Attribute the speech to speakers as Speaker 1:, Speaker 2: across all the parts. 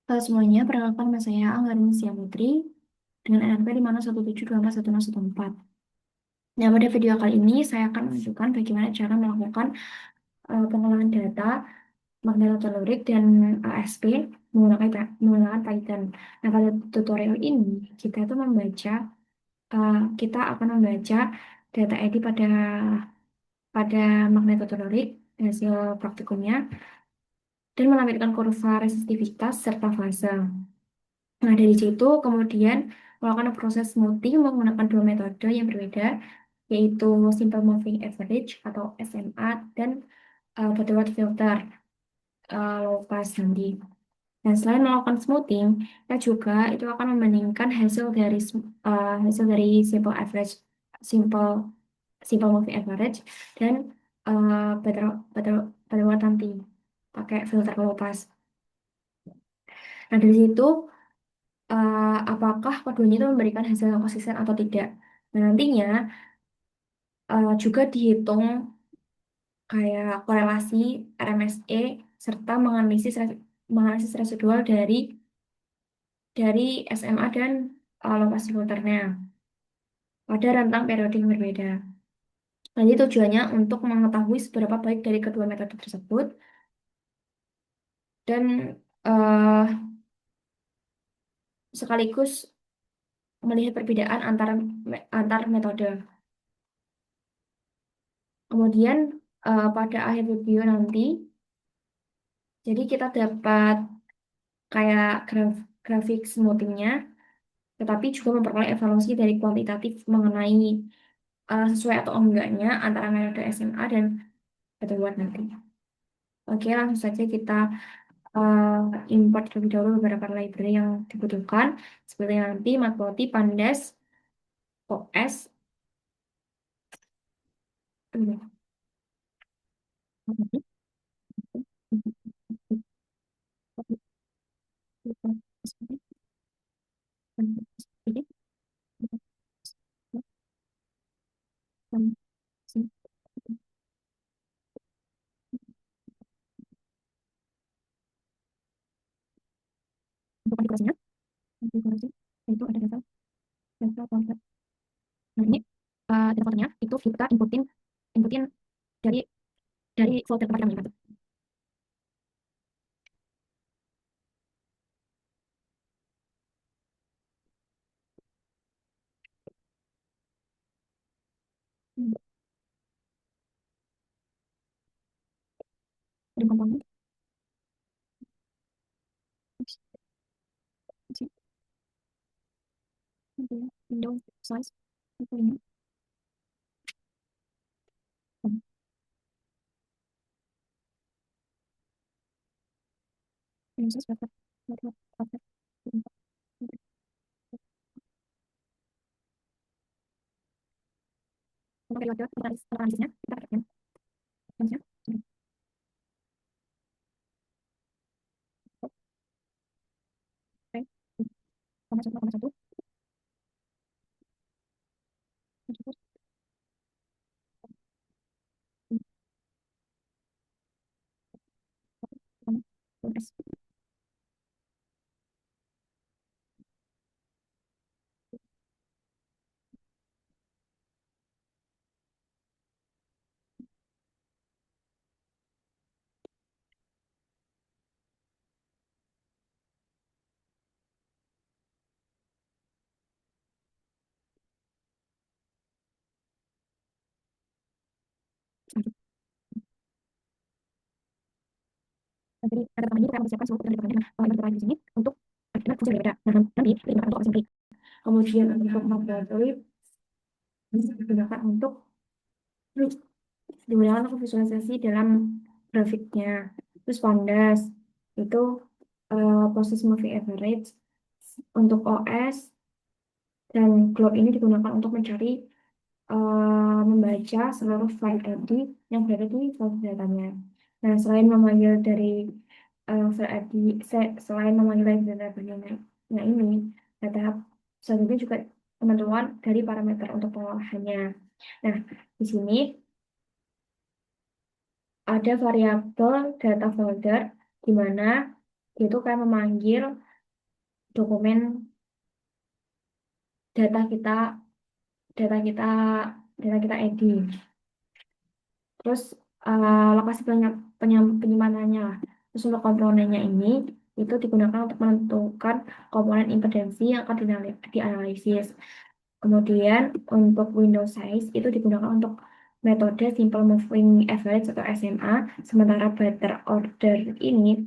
Speaker 1: Halo semuanya, perkenalkan nama saya Anggarini Sia Putri dengan NRP 517241014. Nah, pada video kali ini saya akan menunjukkan bagaimana cara melakukan pengolahan data magnetotelurik dan ASP menggunakan Python. Nah, pada tutorial ini kita akan membaca data ID pada magnetotelurik hasil praktikumnya dan menampilkan kurva resistivitas serta fase. Nah, dari situ kemudian melakukan proses smoothing menggunakan dua metode yang berbeda, yaitu Simple Moving Average atau SMA dan Butterworth Filter low pass nanti. Dan selain melakukan smoothing, kita juga itu akan membandingkan hasil dari Simple Average, Simple Simple Moving Average dan Butterworth nanti pakai filter low pass. Nah, dari situ apakah keduanya itu memberikan hasil yang konsisten atau tidak. Nah, nantinya juga dihitung kayak korelasi RMSE serta menganalisis residual dari SMA dan lokasi filternya pada rentang periode yang berbeda. Jadi tujuannya untuk mengetahui seberapa baik dari kedua metode tersebut dan eh, sekaligus melihat perbedaan antar metode. Kemudian pada akhir video nanti, jadi kita dapat kayak grafik smoothingnya, tetapi juga memperoleh evaluasi dari kuantitatif mengenai sesuai atau enggaknya antara metode SMA dan Butterworth nanti. Oke, langsung saja kita uh, import terlebih dahulu beberapa library yang dibutuhkan, seperti nanti Matplotlib, Pandas, OS, untuk konfigurasi, itu ada data konflik. Nah, ini data fotonya itu kita inputin dari folder tempat kami. Ada komponen, window size, itu ini. Window size berapa? Berapa? Untuk periode analisisnya, kita pakai analisisnya. Oke, koma satu, koma satu, Nah, jadi pada pertama ini kita mempersiapkan seluruh kebutuhan departemen yang berada di sini untuk fungsi yang berbeda. Nah, nanti digunakan untuk assembly. Kemudian untuk laboratory digunakan untuk visualisasi dalam grafiknya. Terus Pandas itu proses moving average untuk OS dan globe ini digunakan untuk membaca seluruh file ID yang berada di file datanya. Nah, selain memanggil dari file ID, selain memanggil dari data nah ini data selanjutnya juga penentuan dari parameter untuk pengolahannya. Nah, di sini ada variabel data folder di mana Itu kayak memanggil dokumen data kita, data kita, data kita ID. Terus lokasi penyimpanannya lah. Terus untuk komponennya ini itu digunakan untuk menentukan komponen impedansi yang akan dianalisis. Kemudian untuk window size itu digunakan untuk metode simple moving average atau SMA, sementara better order ini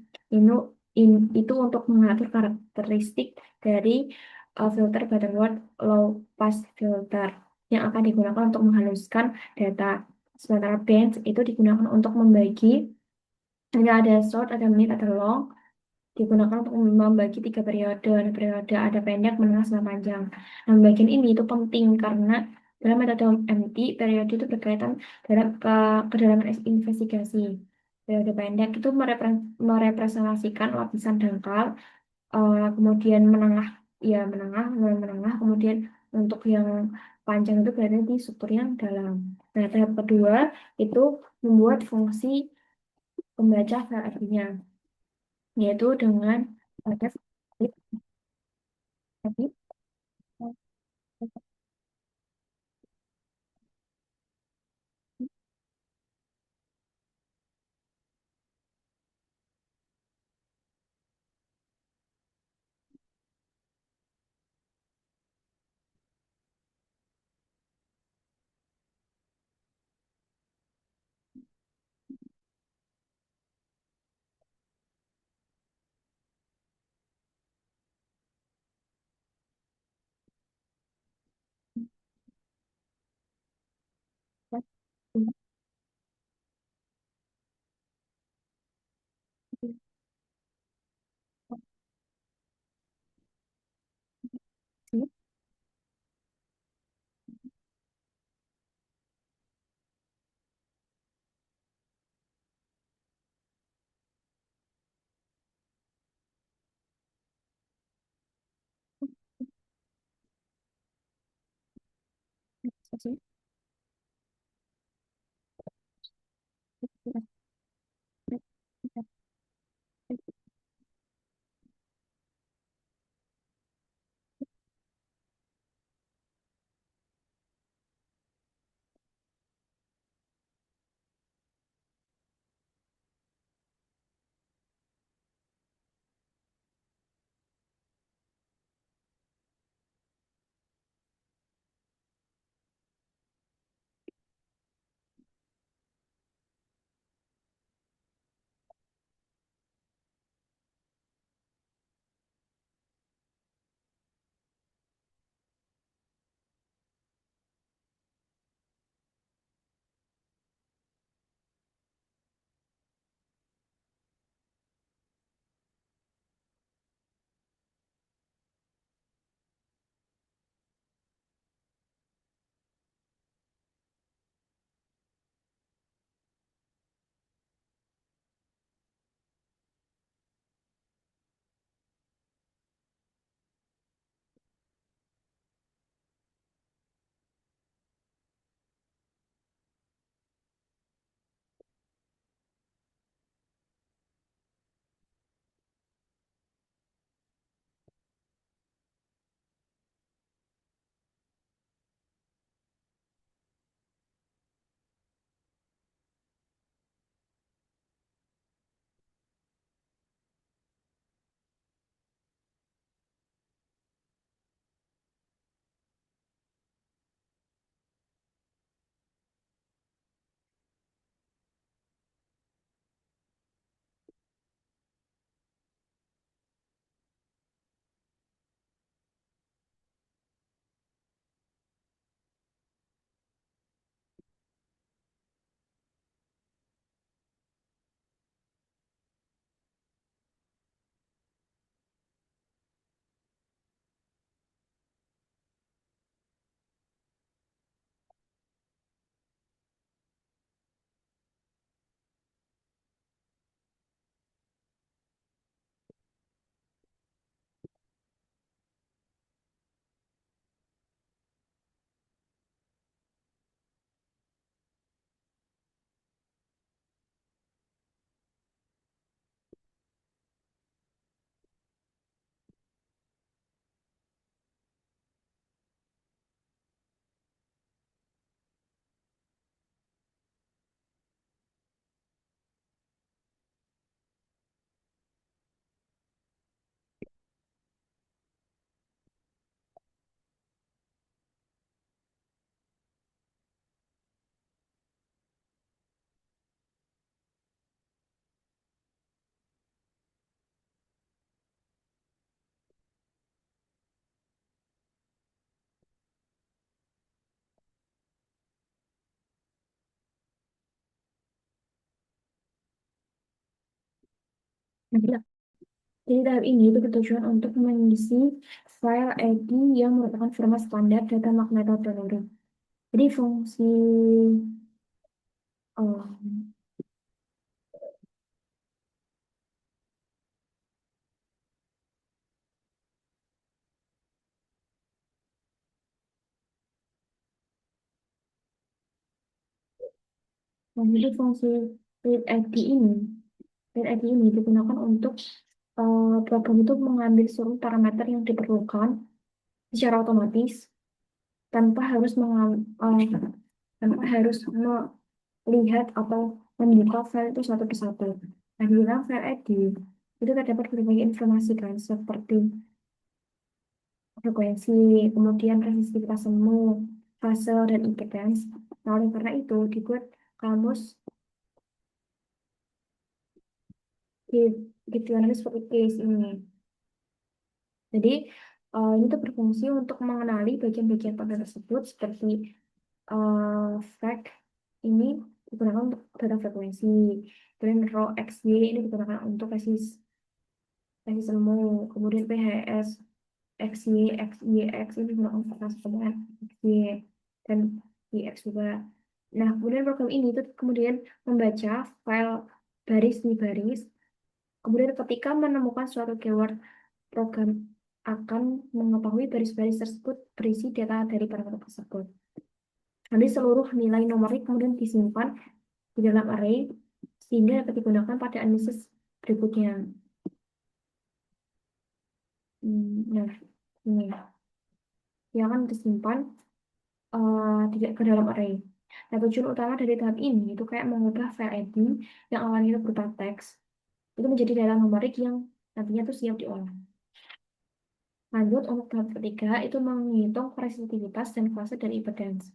Speaker 1: itu untuk mengatur karakteristik dari filter Butterworth low pass filter yang akan digunakan untuk menghaluskan data. Sementara bench itu digunakan untuk membagi, hanya ada short, ada mid, ada long, digunakan untuk membagi tiga periode. Ada periode ada pendek, menengah, sama panjang. Nah, bagian ini itu penting karena dalam metode MT, periode itu berkaitan dalam kedalaman investigasi. Periode pendek itu merepresentasikan lapisan dangkal, kemudian menengah, ya menengah, menengah, kemudian untuk yang panjang itu berada di struktur yang dalam. Nah, tahap kedua itu membuat fungsi pembaca VFD-nya, yaitu dengan pada tadi. Nah, jadi tahap ini itu bertujuan untuk mengisi file ID yang merupakan format standar data magnetotelluric. Jadi fungsi um, jadi fungsi read ID ini, read ID ini digunakan untuk program itu mengambil seluruh parameter yang diperlukan secara otomatis tanpa harus tanpa harus melihat atau membuka file itu satu persatu. Nah, di dalam file ID itu terdapat berbagai informasi kan seperti frekuensi, kemudian resistivitas semu, fase, dan impedance. Nah, oleh karena itu dibuat kamus di dictionary seperti case ini. Jadi ini tuh berfungsi untuk mengenali bagian-bagian pada tersebut seperti fact ini digunakan untuk data frekuensi, kemudian row XY ini digunakan untuk resis semu, kemudian PHS XY, XYX ini digunakan untuk kemudian XY dan YX juga. Nah, kemudian program ini itu kemudian membaca file baris di baris, kemudian ketika menemukan suatu keyword, program akan mengetahui baris-baris tersebut berisi data dari parameter tersebut. Nanti seluruh nilai numerik kemudian disimpan di dalam array sehingga dapat digunakan pada analisis berikutnya. Nah, ini yang akan disimpan tidak ke dalam array. Nah, tujuan utama dari tahap ini itu kayak mengubah file ID yang awalnya itu berupa teks itu menjadi data numerik yang nantinya tuh siap diolah. Lanjut untuk tahap ketiga itu menghitung resistitivitas dan fase dari impedance.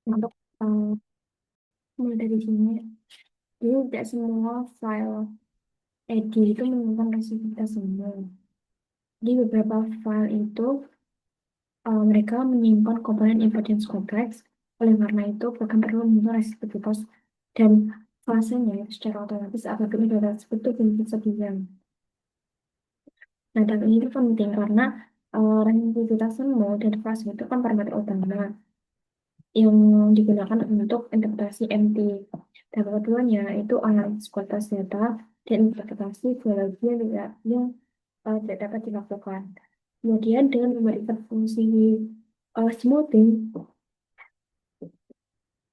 Speaker 1: untuk mulai dari sini. Jadi tidak semua file EDI itu menyimpan resivitas semua. Di beberapa file itu mereka menyimpan komponen importance kompleks. Oleh karena itu, program perlu menyimpan resistivitas dan fasenya itu secara otomatis apabila data tersebut itu belum tersedia. Nah, data ini itu penting karena resistivitas semua dan fase itu kan parameter utama yang digunakan untuk interpretasi MT. Dan keduanya itu analisis kualitas data dan interpretasi geologi yang tidak dapat dilakukan. Kemudian dengan memberikan fungsi smoothing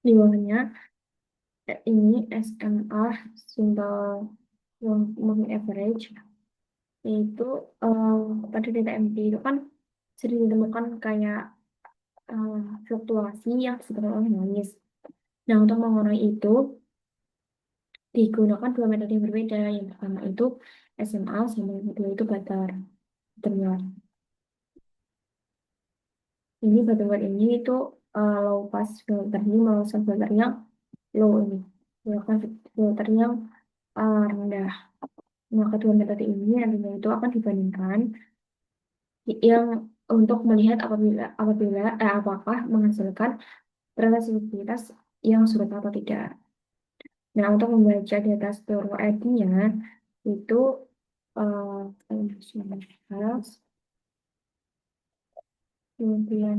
Speaker 1: di bawahnya, ini SMR simple moving average, yaitu eh, pada data MT itu kan sering ditemukan kayak eh, fluktuasi yang disebut oleh noise. Nah, untuk mengurangi itu digunakan dua metode yang berbeda. Yang pertama itu SMA, sama yang kedua itu Butterworth. Ini Butterworth ini itu low pass filter, ini memasang filter yang low ini, melakukan filter yang rendah. Nah, kedua metode ini nantinya itu akan dibandingkan yang untuk melihat apakah menghasilkan relativitas yang sulit atau tidak. Nah, untuk membaca data store ID-nya itu harus kemudian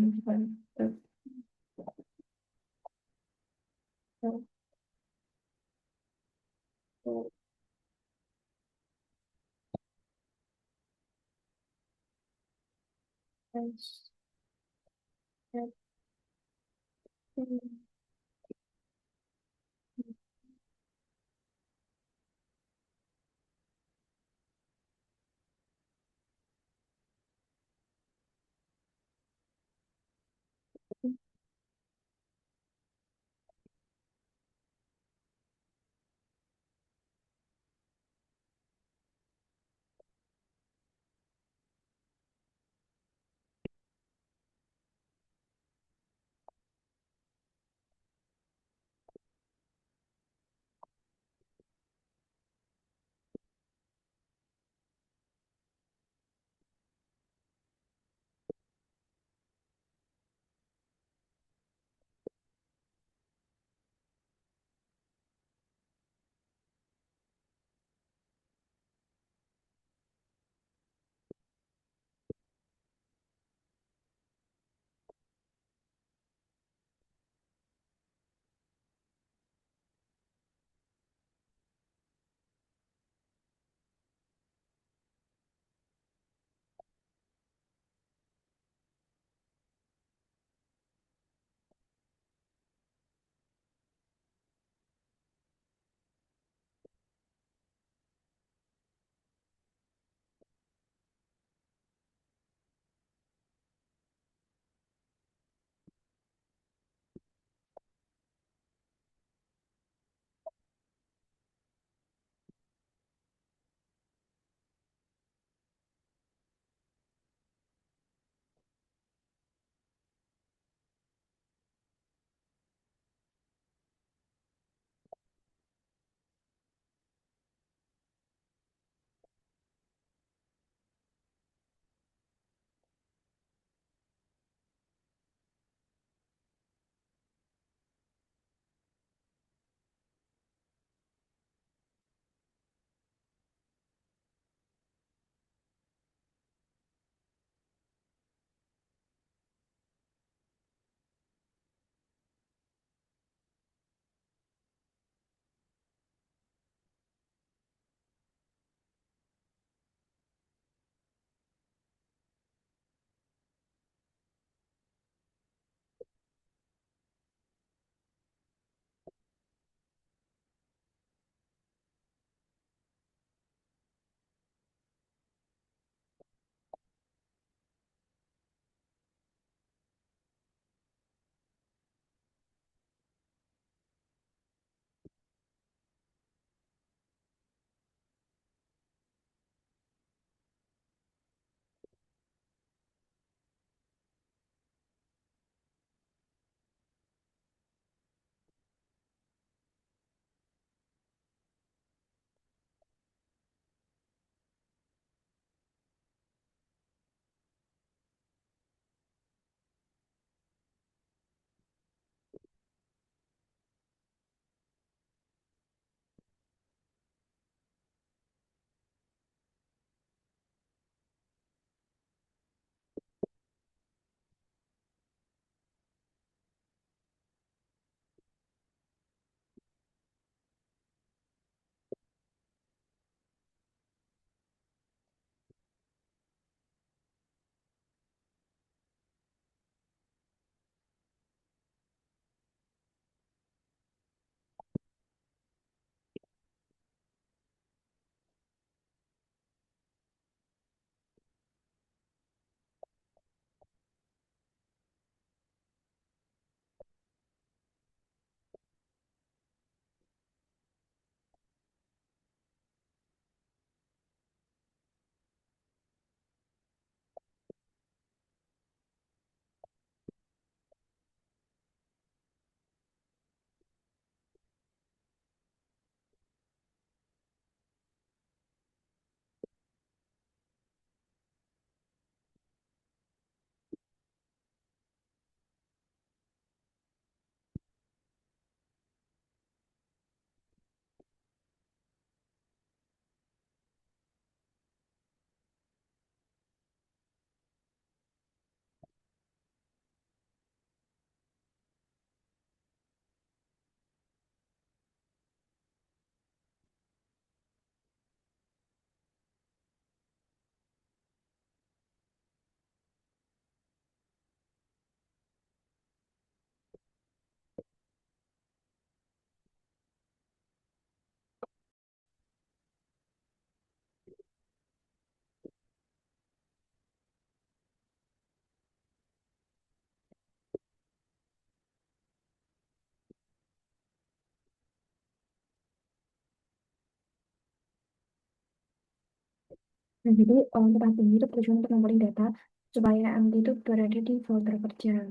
Speaker 1: Nah, jadi tempat tinggi itu bertujuan untuk mengumpulkan data supaya MT itu berada di flow terkerja.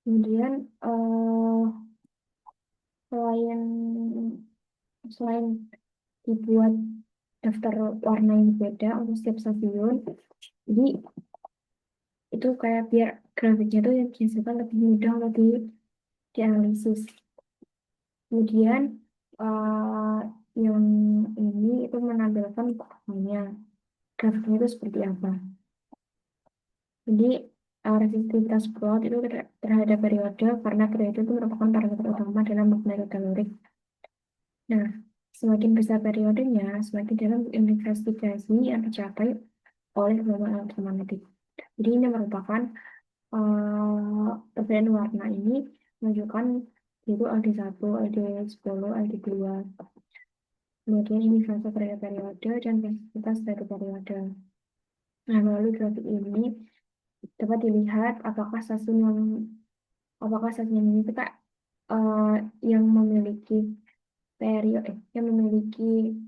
Speaker 1: Kemudian selain selain dibuat daftar warna yang beda untuk setiap stasiun, jadi itu kayak biar grafiknya tuh yang dihasilkan lebih mudah untuk dianalisis. Kemudian eh, yang ini itu menampilkan kurvanya. Grafiknya itu seperti apa. Jadi resistivitas plot itu terhadap periode karena periode itu merupakan parameter utama dalam magnetotelluric. Nah, semakin besar periodenya, semakin dalam investigasi yang dicapai oleh gelombang elektromagnetik. Jadi ini merupakan perbedaan warna ini menunjukkan yaitu LD1, LD10, LD2. Kemudian ini fase periode dan intensitas dari periode. Nah, melalui grafik ini dapat dilihat apakah stasiun ini kita eh, yang memiliki periode yang memiliki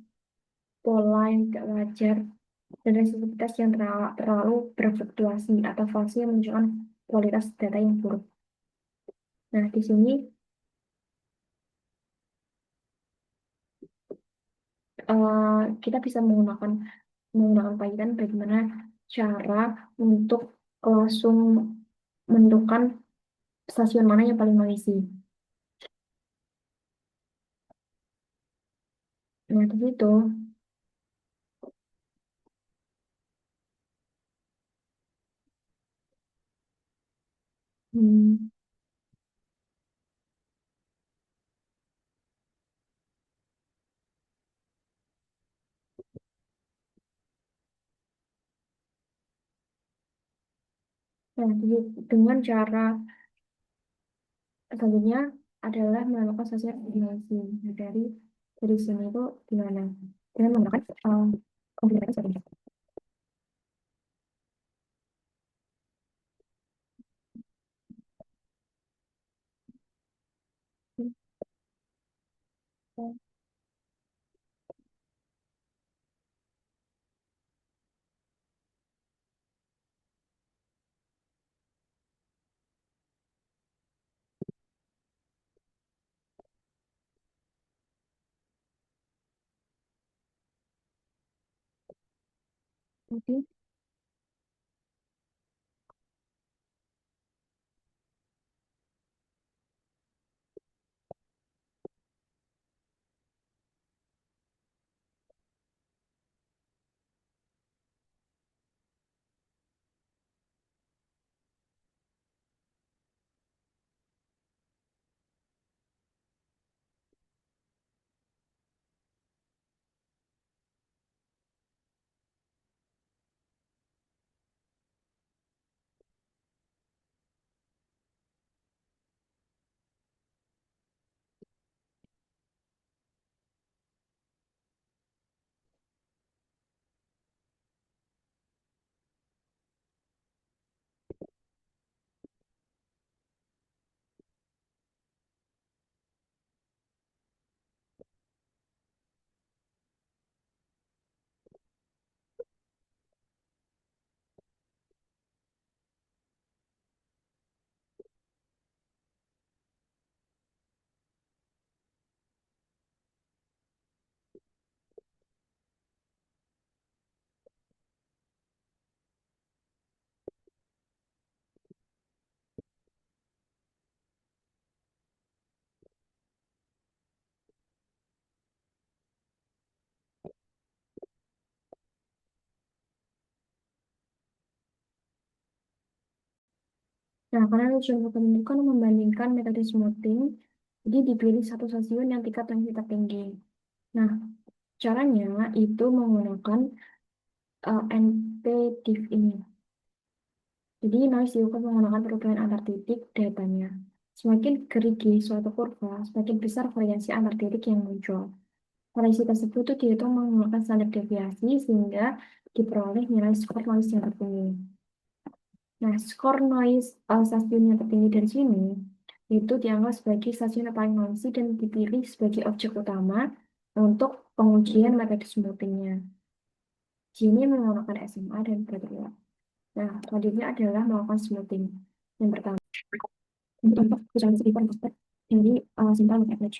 Speaker 1: pola yang tidak wajar dan resistivitas yang terlalu berfluktuasi atau fase yang menunjukkan kualitas data yang buruk. Nah, di sini kita bisa menggunakan Python bagaimana cara untuk langsung menentukan stasiun mana yang paling noisy. Nah, di situ, hmm, nah, dengan cara selanjutnya adalah melakukan stasiun optimasi. Nah, dari sini itu gimana? Dengan menggunakan komputer seperti ini. Oke. Nah, karena tujuan pembentukan membandingkan metode smoothing, jadi dipilih satu stasiun yang tingkat intensitas tinggi. Nah, caranya itu menggunakan NP-diff ini. Jadi noise diukur menggunakan perubahan antar titik datanya. Semakin gerigi suatu kurva, semakin besar variasi antar titik yang muncul. Variasi tersebut itu dihitung menggunakan standar deviasi sehingga diperoleh nilai skor noise yang tertinggi. Nah, skor noise stasiun yang tertinggi dari sini itu dianggap sebagai stasiun yang paling noisy dan dipilih sebagai objek utama untuk pengujian metode smoothingnya. Gini menggunakan SMA dan berat. Nah, selanjutnya adalah melakukan smoothing. Yang pertama, untuk contoh visualisasi komputer dari simple look average.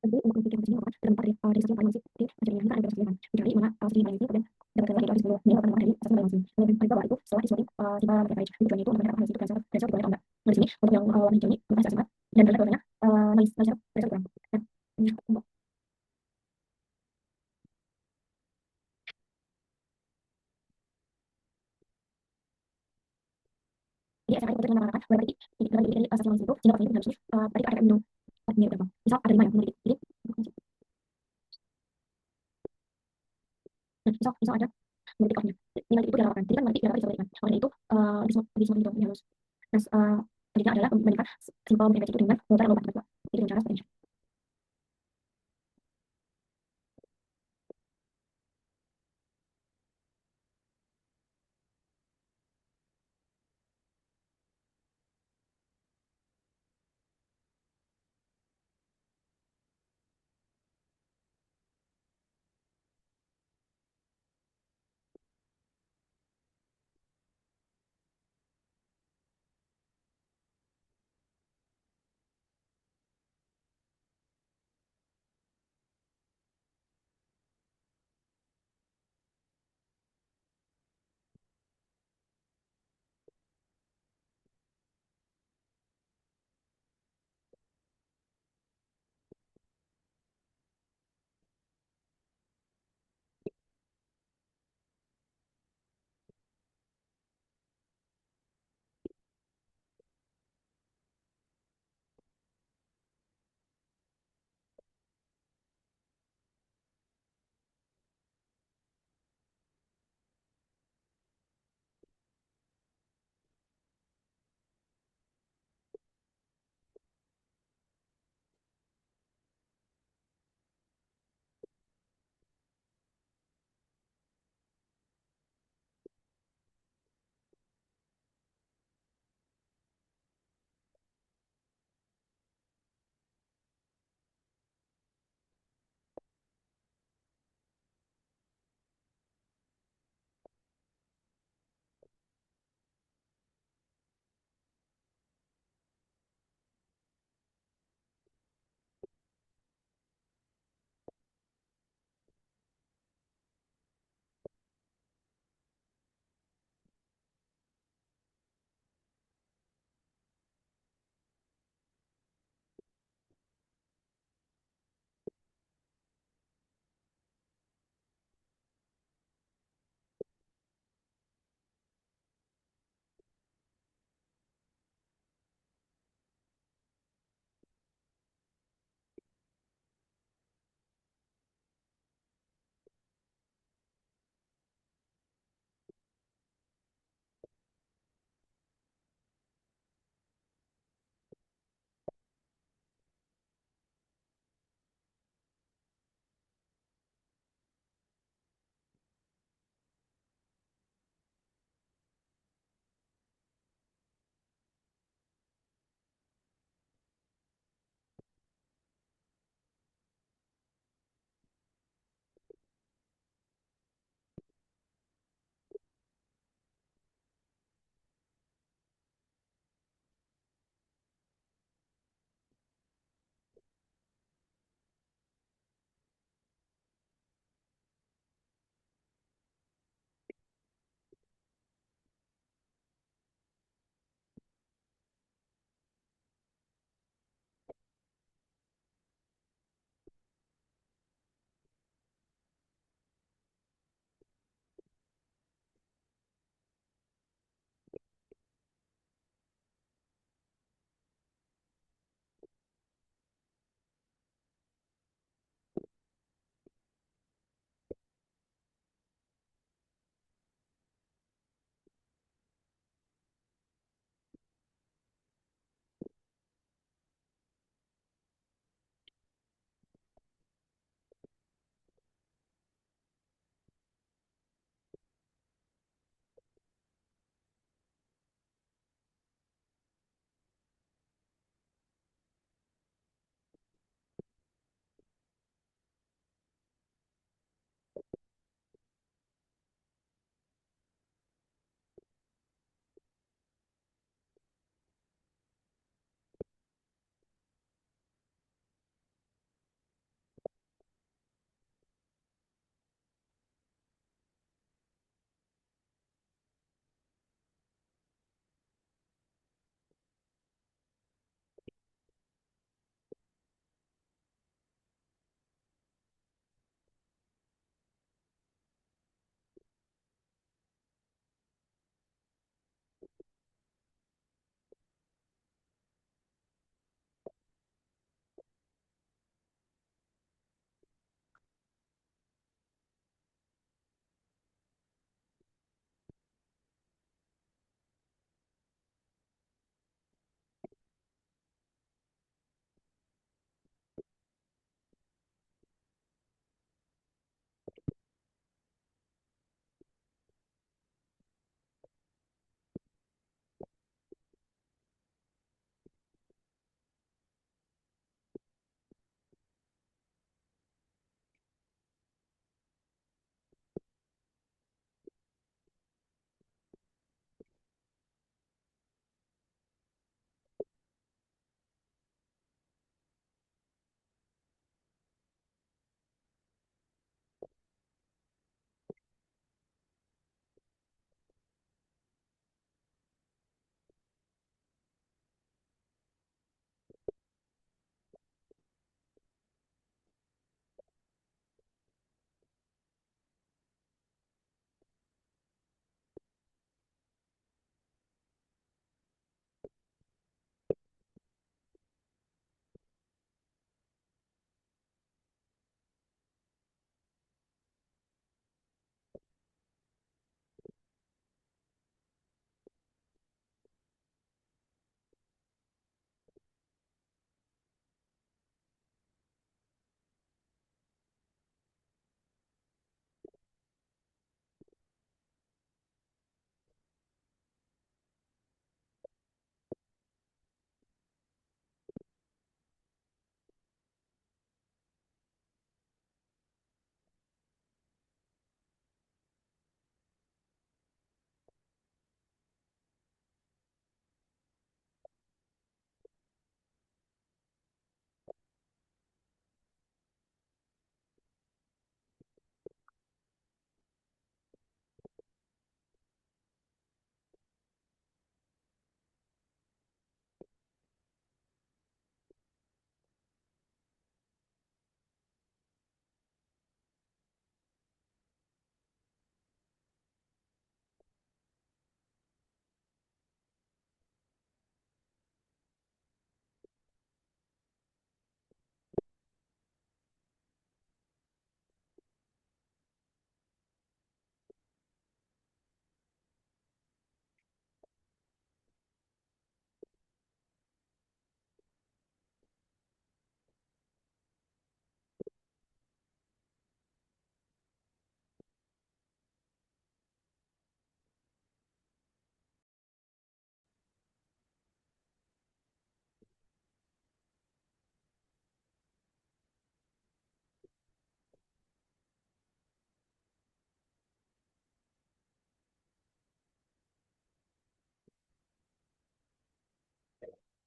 Speaker 1: tentu untuk membuktikan hasilnya merupakan terdapat dari sisi yang paling masif di pencarian kita ada kesulitan dicari mana studi yang paling tinggi kemudian dapat lagi itu habis 10 minggu akan dari asesmen evaluasi kemudian paling bawah itu setelah disusun tiba materi average tujuannya itu untuk mendapat hasil cancel cancel diboleh atau enggak nah di sini untuk yang warna hijau ini merupakan hasil dan dalam levelnya noise noise cancel kurang dan ini jadi SMA itu dengan mengatakan berarti dari stasiun noise itu sehingga pastinya itu harusnya tadi ada minum artinya berapa misal ada 5 ya menurut jadi misal misal ada menurut orangnya nilai itu dirapatkan jadi kan nanti dapat disebutkan orangnya itu di semua itu harus terus selanjutnya adalah membandingkan simpel multiplication itu dengan multiplier lompat kedua itu dengan cara seperti ini.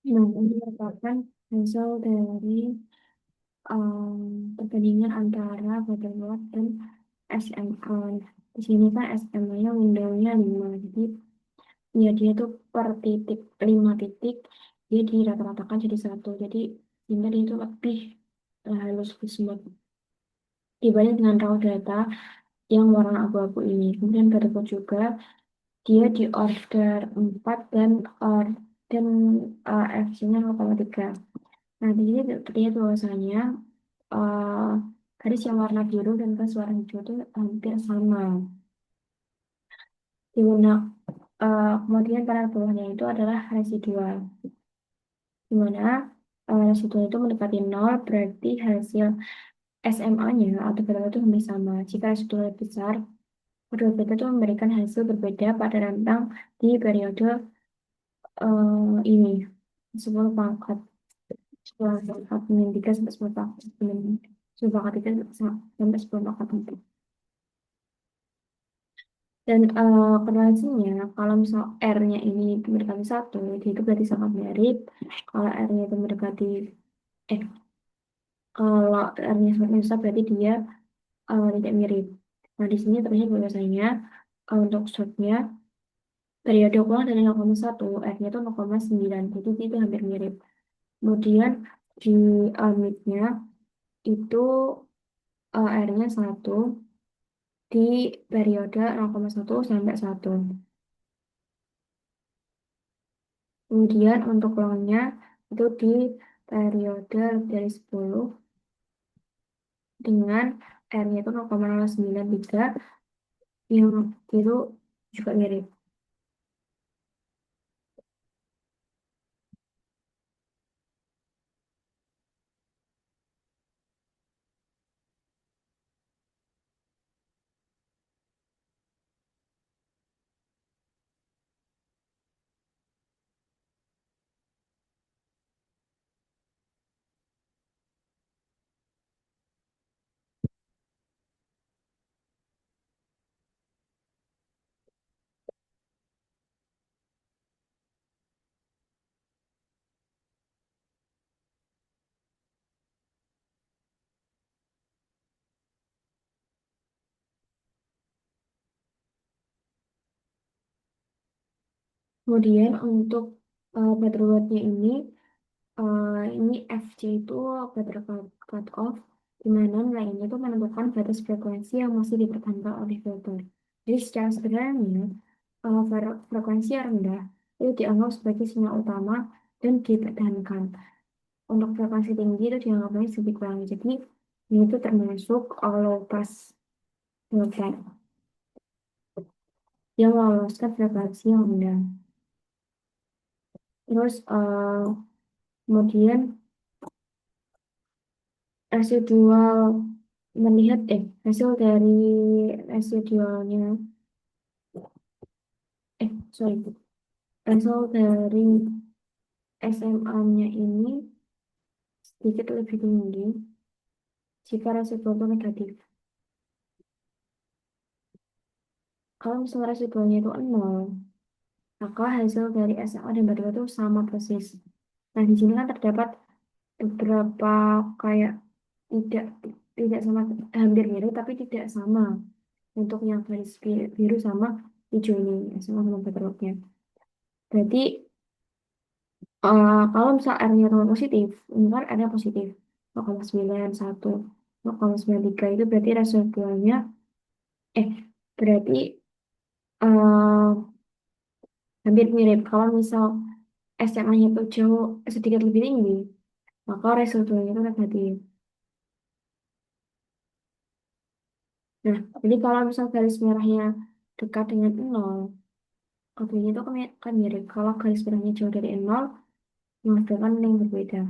Speaker 1: Nah, ini merupakan hasil dari perbandingan antara Butterworth dan SMA. Di sini kan SMA-nya window-nya 5. Jadi ya dia tuh per titik 5 titik dia dirata-ratakan jadi satu. Jadi sehingga dia itu lebih halus, lebih smooth dibanding dengan raw data yang warna abu-abu ini. Kemudian Butterworth juga dia di order 4 dan dan FC-nya 0,3. Nah, di sini terlihat bahwasanya eh, garis yang warna biru dan garis warna hijau itu hampir sama. Di mana kemudian pada bawahnya itu adalah residual. Di mana residual itu mendekati nol, berarti hasil SMA-nya atau berapa itu hampir sama. Jika residual lebih besar, kedua beta itu memberikan hasil berbeda pada rentang di periode ini 10 pangkat. 10 pangkat min 3 sampai 10 pangkat min 10 pangkat 3 sampai 10 pangkat 4. Dan korelasinya, kalau misal R-nya ini mendekati satu, dia itu berarti sangat mirip. Kalau R-nya itu mendekati, eh, kalau R-nya sangat mirip, berarti dia tidak mirip. Nah, di sini terlihat bahwasanya untuk shortnya, periode ulang dari 0,1, R-nya itu 0,9, jadi itu hampir mirip. Kemudian di mid-nya itu R-nya 1 di periode 0,1 sampai 1. Kemudian untuk longnya itu di periode lebih dari 10 dengan R-nya itu 0,093 yang itu juga mirip. Kemudian untuk butterworth-nya ini FC itu baterai cut off, di mana nilai ini tuh menentukan batas frekuensi yang masih dipertahankan oleh filter. Jadi secara sederhana, frekuensi yang rendah itu dianggap sebagai sinyal utama dan dipertahankan. Untuk frekuensi tinggi itu dianggapnya lebih kurang. Jadi ini itu termasuk low pass filter yang meloloskan frekuensi yang rendah. Terus kemudian residual melihat hasil dari residualnya sorry, hasil dari SMA-nya ini sedikit lebih tinggi jika residual itu negatif. Kalau misalnya residualnya itu 0, maka hasil dari SMA dan batu itu sama persis. Nah, di sini kan terdapat beberapa kayak tidak tidak sama, hampir mirip tapi tidak sama untuk yang garis biru sama hijau ini SMA sama baterainya. Berarti kalau misal R-nya positif, ini kan R-nya positif 0,91, 0,93 itu berarti residualnya eh berarti eh, hampir mirip. Kalau misal SMA-nya itu jauh sedikit lebih tinggi, maka residualnya itu negatif. Nah, jadi kalau misal garis merahnya dekat dengan 0, keduanya itu kan mirip. Kalau garis merahnya jauh dari 0, menghasilkan yang berbeda.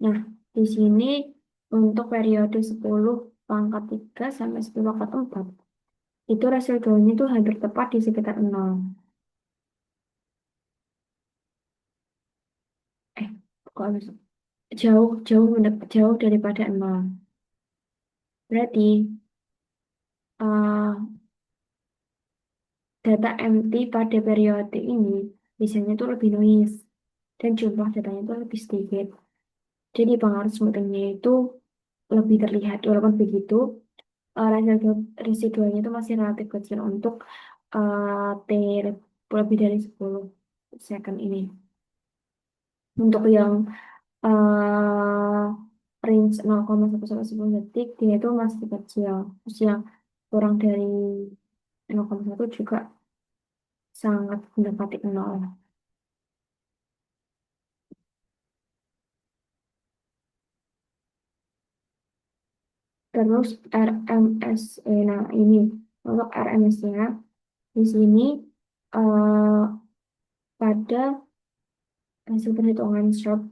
Speaker 1: Nah, di sini untuk periode 10 pangkat 3 sampai 10 pangkat 4, itu residualnya itu hampir tepat di sekitar 0. Eh, kok harus jauh, jauh daripada 0. Berarti eh, data empty pada periode ini biasanya itu lebih noise. dan jumlah datanya itu lebih sedikit. Jadi pengaruh smoothingnya itu lebih terlihat. Walaupun begitu, residualnya itu masih relatif kecil untuk T lebih dari 10 second ini. Untuk yang eh range 0,1 sampai 10 detik, dia itu masih kecil. Terus yang kurang dari 0,1 juga sangat mendekati nol. Terus RMS, nah ini untuk RMS-nya di sini eh, pada hasil perhitungan short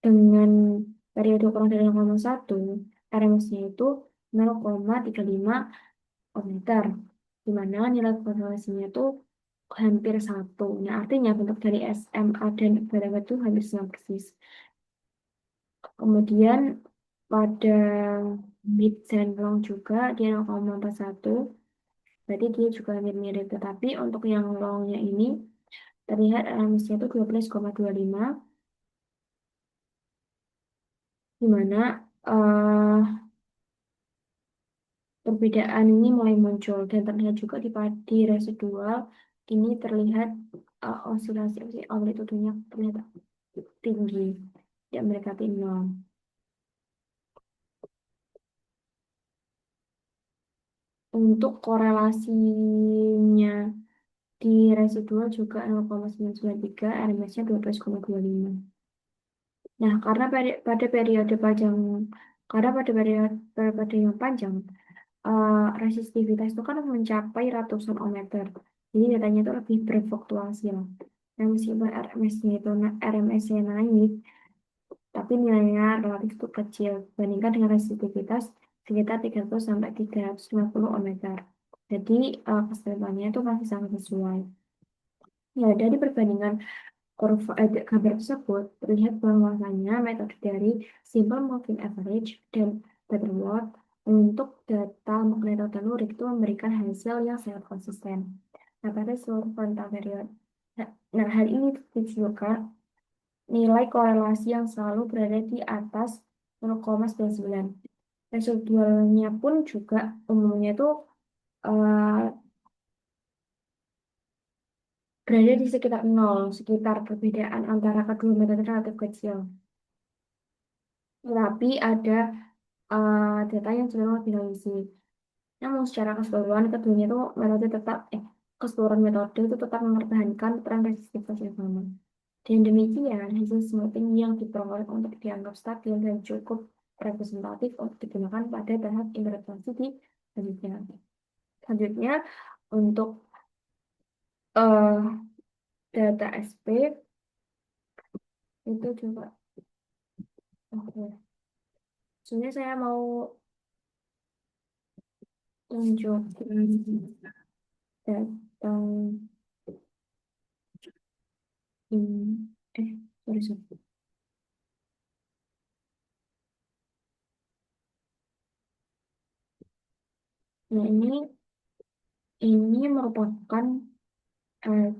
Speaker 1: dengan periode kurang dari 0,1, RMS-nya itu 0,35 meter, di mana nilai korelasinya itu hampir satu. Nah, artinya bentuk dari SMA dan BTW itu hampir sama persis. Kemudian pada mid dan long juga dia 0,41, berarti dia juga mirip-mirip. Tetapi untuk yang longnya ini terlihat RMS-nya itu 12,25, di mana perbedaan ini mulai muncul dan terlihat juga di residual ini terlihat osilasi amplitudenya terlihat tinggi, tidak mendekati nol. Untuk korelasinya di residual juga 0,993, RMS-nya 12,25. Nah, karena pada periode yang panjang, resistivitas itu kan mencapai ratusan ohmmeter. Jadi datanya itu lebih berfluktuasi lah. Nah, meskipun RMS-nya naik, tapi nilainya relatif itu kecil dibandingkan dengan resistivitas sekitar 300 sampai 350 ohmmeter. Jadi kestabilannya itu masih sangat sesuai. Ya, dari perbandingan gambar tersebut terlihat bahwasanya metode dari simple moving average dan Butterworth untuk data magnetotelurik itu memberikan hasil yang sangat konsisten. Nah, pada seluruh rentang periode. Nah, hal ini ditujukan nilai korelasi yang selalu berada di atas 0,99. Residualnya pun juga umumnya itu eh, berada di sekitar nol, sekitar perbedaan antara kedua metode relatif kecil. Tetapi ada data yang cenderung lebih noisy. Namun secara keseluruhan keduanya itu keseluruhan metode itu tetap mempertahankan tren resistivitas yang sama. Dan demikian hasil smoothing yang diperoleh untuk dianggap stabil dan cukup representatif untuk digunakan pada tahap interpretasi di selanjutnya. Selanjutnya untuk eh, data SP itu juga oke. Sebenarnya saya mau tunjukin data ini. Sorry, sorry. Nah, ini merupakan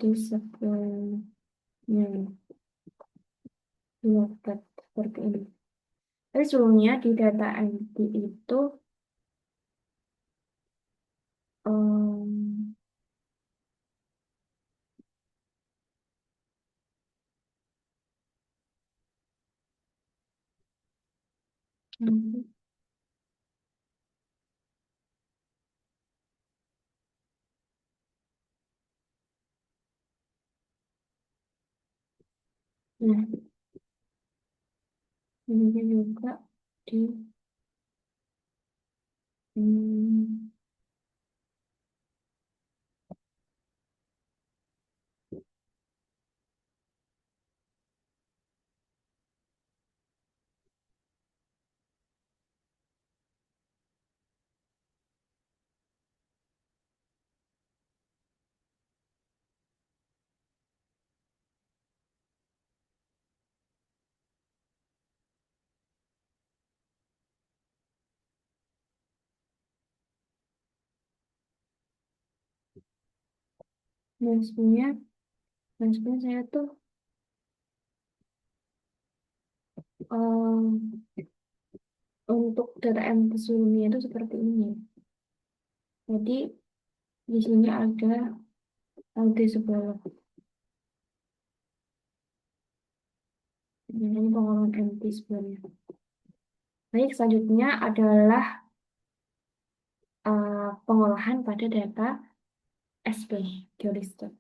Speaker 1: disebutnya dapat seperti ini. Tapi sebelumnya di data NT itu um, nah ini juga di hmm, nah, sebenarnya saya tuh untuk data entry sebelumnya itu seperti ini. Jadi di sini ada LD sebelah. Ini pengolahan MT sebenarnya. Baik, selanjutnya adalah pengolahan pada data SP, geolista.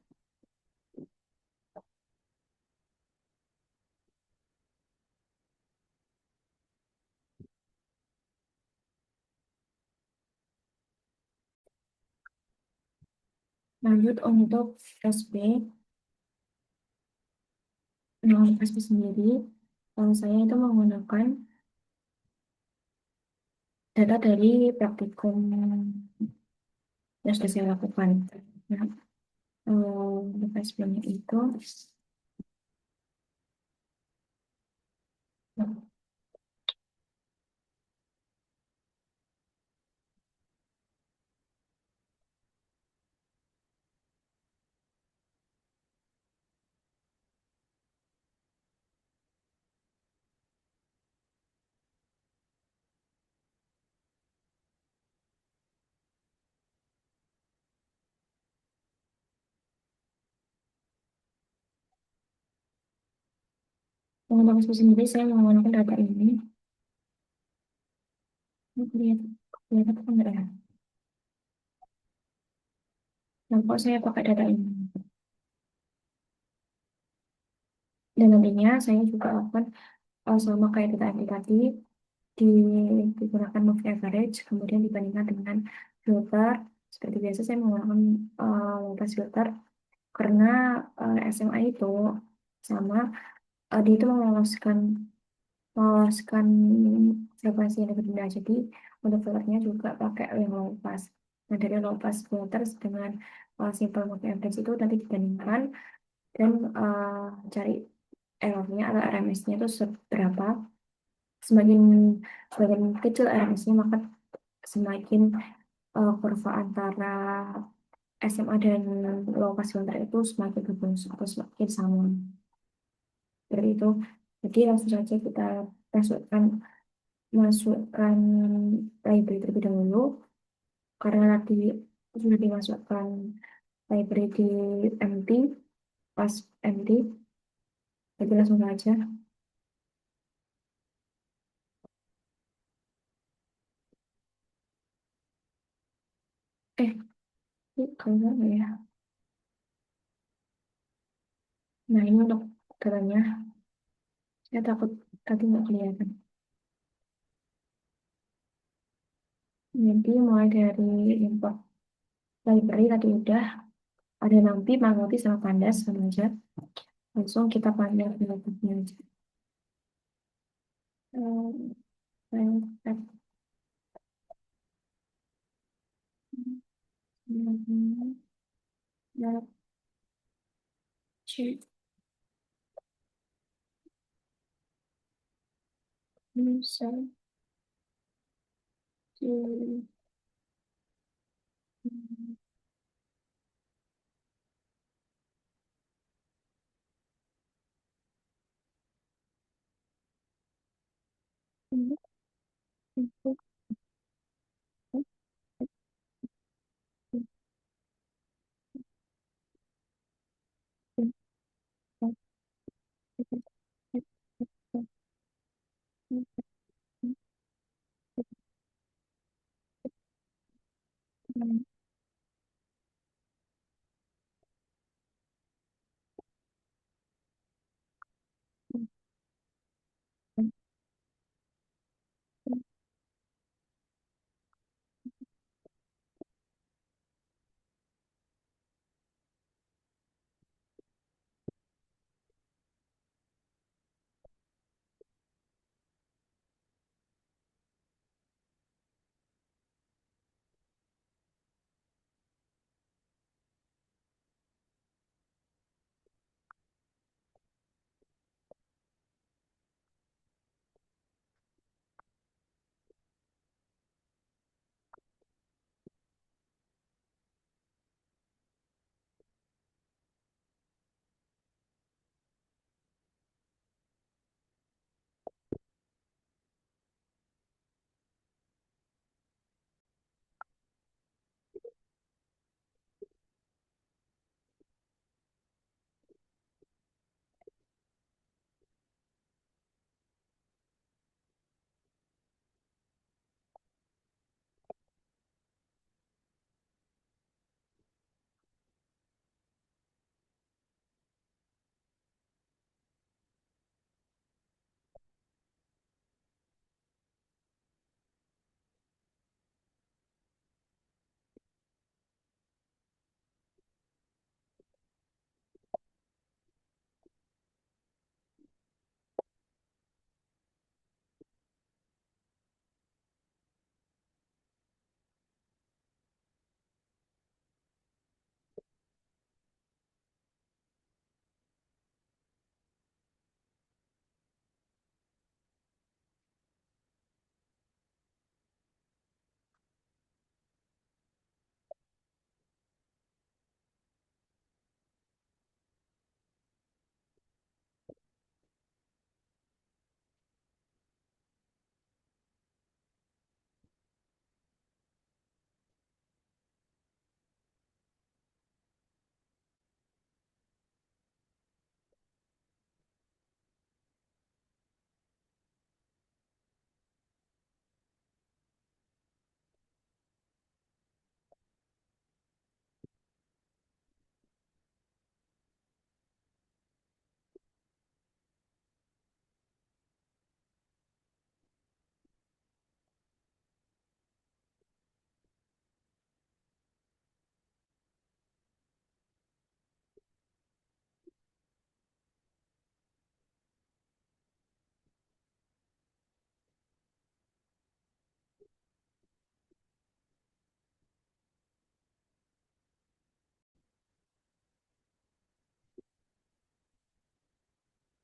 Speaker 1: Lanjut untuk SP, untuk SP sendiri, saya itu menggunakan data dari praktikum yang sudah saya lakukan. Nah, untuk SP-nya itu, nah, untuk SP sendiri saya menggunakan data ini. Ini kelihatan apa enggak ya? Nah, kok saya pakai data ini. Dan nantinya saya juga akan sama kayak data ini tadi, digunakan moving average, kemudian dibandingkan dengan filter. Seperti biasa saya menggunakan low-pass filter karena SMA itu sama dia itu meloloskan frekuensi yang lebih rendah. Jadi untuk filternya juga pakai yang low pass. Nah dari low pass filter dengan simple moving average itu nanti dibandingkan dan cari errornya atau RMS-nya itu seberapa. Semakin semakin kecil RMS-nya maka semakin kurva antara SMA dan low pass filter itu semakin bagus atau semakin sama seperti itu. Jadi langsung saja kita masukkan masukkan library terlebih dahulu karena tadi sudah dimasukkan library di MT pas MT. Jadi langsung saja. Eh, ini kalau nggak ya. Nah ini untuk datanya. Saya takut tadi nggak kelihatan. Jadi mulai dari import library tadi udah ada nampi, Mangopi, sama Pandas sama aja. Langsung kita pandas di laptopnya aja. Saya cek bisa di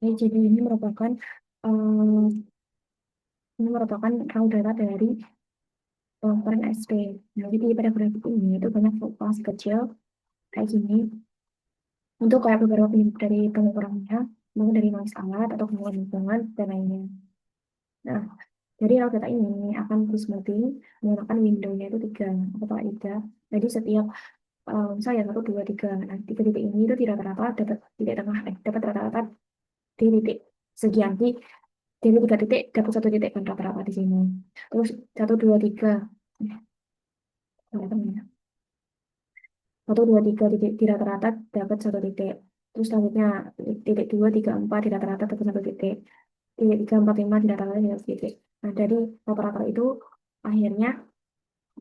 Speaker 1: Jadi eh, ini merupakan raw data dari pelaporan SP. Nah, jadi pada grafik ini itu banyak fluktuasi kecil kayak gini. Untuk kayak beberapa penyebab dari pengukurannya, mungkin dari noise alat atau gangguan lingkungan dan lainnya. Nah, dari raw data ini akan di smoothing menggunakan window-nya itu tiga atau tiga. Jadi setiap misalnya satu dua tiga, nah tiga titik ini itu di rata-rata dapat titik tengah, dapat rata-rata di titik sekian di dari tiga titik dapat satu titik kan rata-rata di sini. Terus satu dua tiga, kelihatan ya. Satu dua tiga titik di rata-rata dapat satu titik. Terus selanjutnya titik dua tiga empat di rata-rata dapat satu titik. Titik tiga empat lima di rata-rata dapat satu titik. Nah dari rata-rata itu akhirnya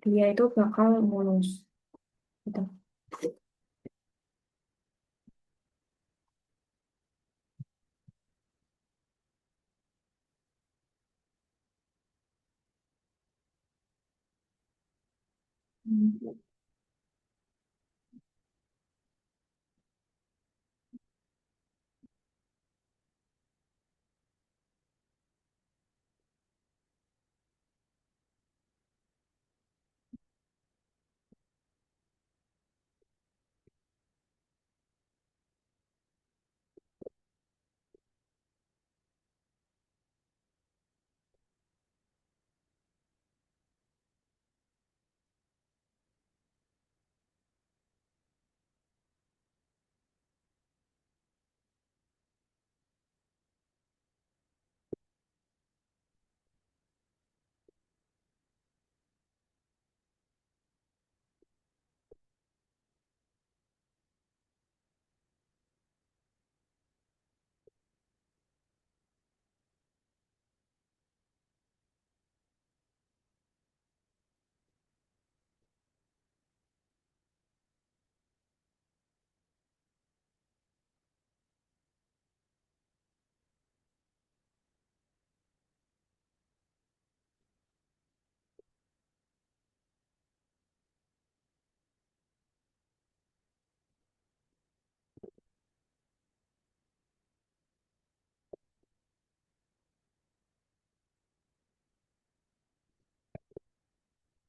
Speaker 1: dia itu bakal mulus gitu. Hmm.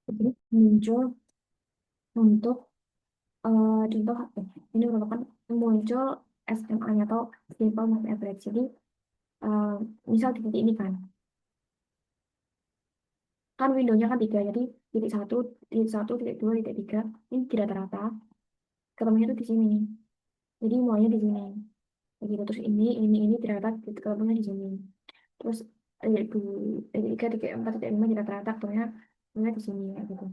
Speaker 1: Jadi muncul untuk contoh ini merupakan muncul SMA-nya atau simple moving average. Jadi eh, misal di titik ini kan window-nya kan tiga, jadi titik satu, titik dua, titik tiga ini di rata-rata ketemunya tuh di sini. Jadi mulainya di sini. Begitu terus ini di rata ketemunya di sini. Terus titik tiga, titik empat, titik lima di rata-rata ketemunya di sini ya gitu.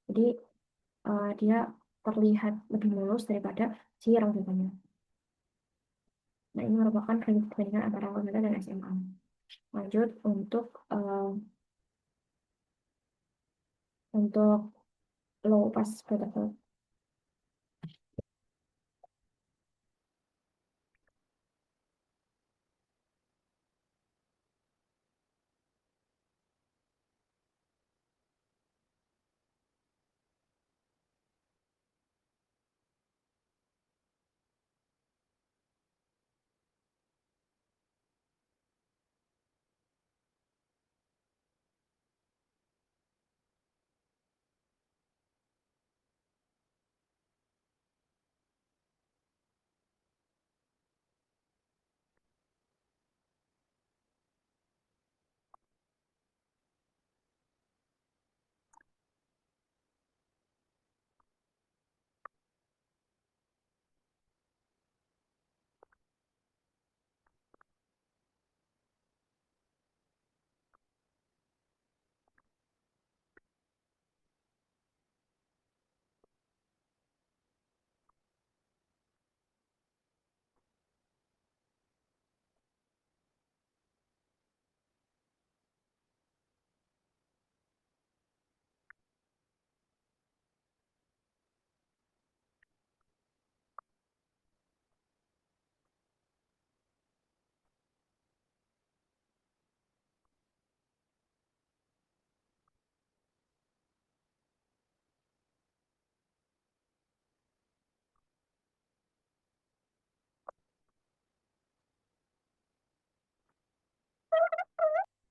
Speaker 1: Jadi dia terlihat lebih mulus daripada si rangkaiannya. Nah, ini merupakan perbandingan antara Wanita dan SMA. Lanjut untuk low pass protocol.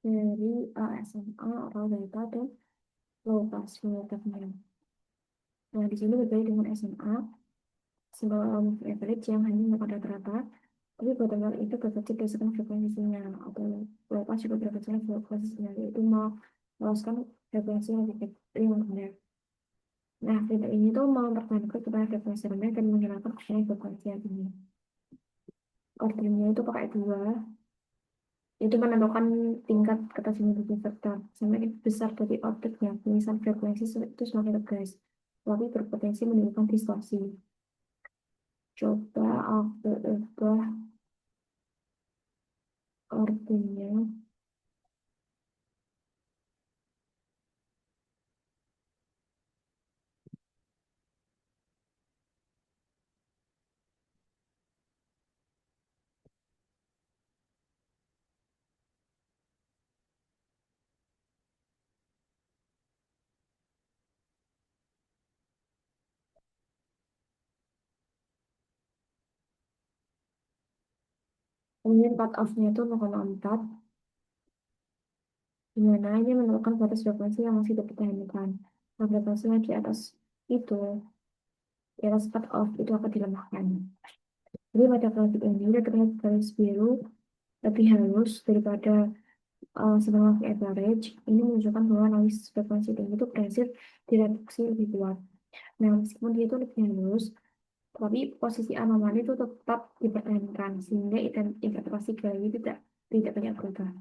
Speaker 1: dari SMA atau data dan low pass filternya. Nah, di sini berbeda dengan SMA, single moving average yang hanya menggunakan rata-rata, tapi bottom itu berkaca berdasarkan frekuensinya, atau low pass juga berkaca frekuensinya, yaitu meloloskan frekuensi yang lebih kecil yang rendah. Nah, filter ini tuh mempertahankan kepada frekuensi rendah dan menghilangkan kesenangan frekuensi yang tinggi. Ordernya itu pakai dua, itu menentukan tingkat ketajaman filter. Semakin besar dari ordernya, misal frekuensi itu semakin tegas, tapi berpotensi menimbulkan distorsi. Coba aku ubah ordernya. Kemudian cut off-nya itu 0,4, di mana ini menentukan batas frekuensi yang masih dipertahankan. Nah, frekuensi yang di atas itu, di atas cut off itu akan dilemahkan. Jadi pada grafik ini, kita terlihat garis biru lebih halus daripada sebenarnya average. Ini menunjukkan bahwa noise frekuensi tinggi itu berhasil direduksi lebih kuat. Nah, meskipun dia itu lebih halus, tapi posisi anomali itu tetap dipertahankan sehingga interpretasi gaya tidak tidak banyak berubah.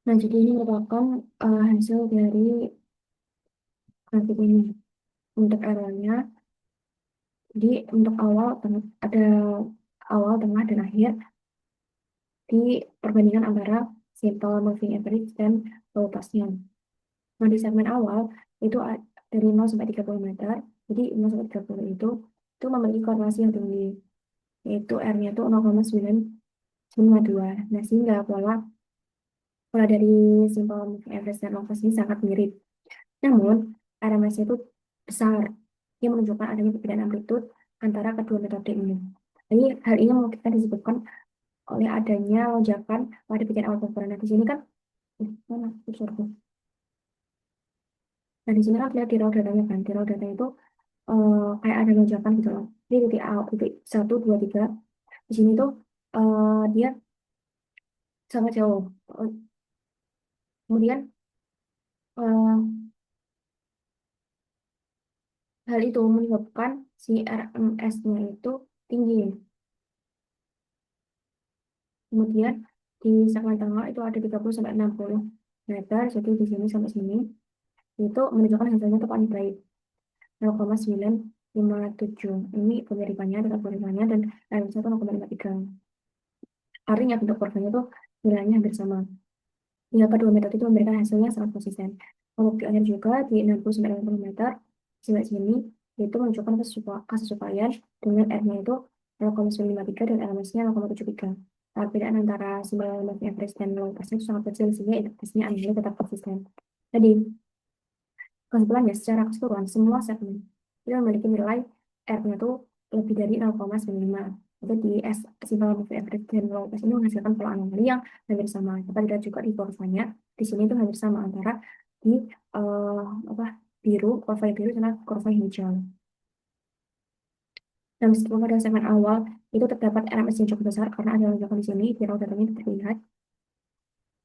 Speaker 1: Nah, jadi ini merupakan hasil dari grafik ini. Untuk errornya, jadi untuk awal, ada awal, tengah, dan akhir di perbandingan antara simple moving average dan low passnya. Nah, di segmen awal itu dari 0 sampai 30 meter. Jadi 0 sampai 30 itu memiliki korelasi yang tinggi, yaitu R-nya itu 0,992. Nah, sehingga pola dari simple moving average dan long pass ini sangat mirip. Namun, RMS itu besar, yang menunjukkan adanya perbedaan amplitude antara kedua metode ini. Jadi, hal ini mungkin disebabkan oleh adanya lonjakan pada bagian awal performa. Nah, di sini kan, mana kursorku? Nah, di sini kan lihat di raw datanya kan, di raw data itu kayak ada lonjakan gitu loh. Jadi titik A, titik 1, 2, 3. Di sini tuh dia sangat jauh. Kemudian eh, hal itu menyebabkan si RMS-nya itu tinggi. Kemudian di segmen tengah itu ada 30 sampai 60 meter. Jadi di sini sampai sini itu menunjukkan hasilnya itu paling baik 0,957. Ini kemiripannya dengan kemiripannya dan RMS 1,53. Artinya bentuk kurvanya itu nilainya hampir sama. Ya, kedua metode itu memberikan hasilnya sangat konsisten. Untuk di akhir juga di 60-90 meter sampai sini itu menunjukkan kesesuaian dengan R-nya itu 0,953 dan RMS-nya 0,73. Perbedaan antara simbol moving average dan low pass itu sangat kecil sehingga integrasinya akhirnya tetap konsisten. Jadi, kesimpulannya secara keseluruhan semua segmen itu memiliki nilai R-nya itu lebih dari 0,95. Itu di simbol moving average dan low pass ini menghasilkan pola anomali yang hampir sama. Kita lihat juga di kurvanya, di sini itu hampir sama antara di eh, apa biru, kurva yang biru sama kurva yang hijau. Dan meskipun pada segmen awal itu terdapat RMS yang cukup besar karena ada lonjakan di sini, di raw datanya itu terlihat.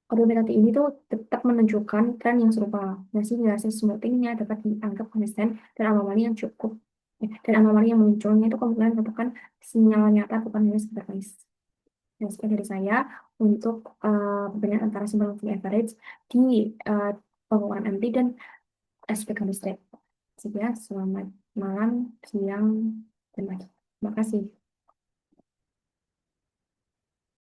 Speaker 1: Kedua metode ini tuh tetap menunjukkan tren yang serupa. Nah, sehingga hasil smoothingnya dapat dianggap konsisten dan anomali yang cukup. Dan anomali yang munculnya itu kemungkinan merupakan sinyal nyata bukan hanya sekedar noise. Nah, sekian dari saya untuk perbedaan antara simbol moving average di uh, pengukuran MT dan SPK listrik. Sekian, selamat malam, siang, dan pagi. Terima kasih.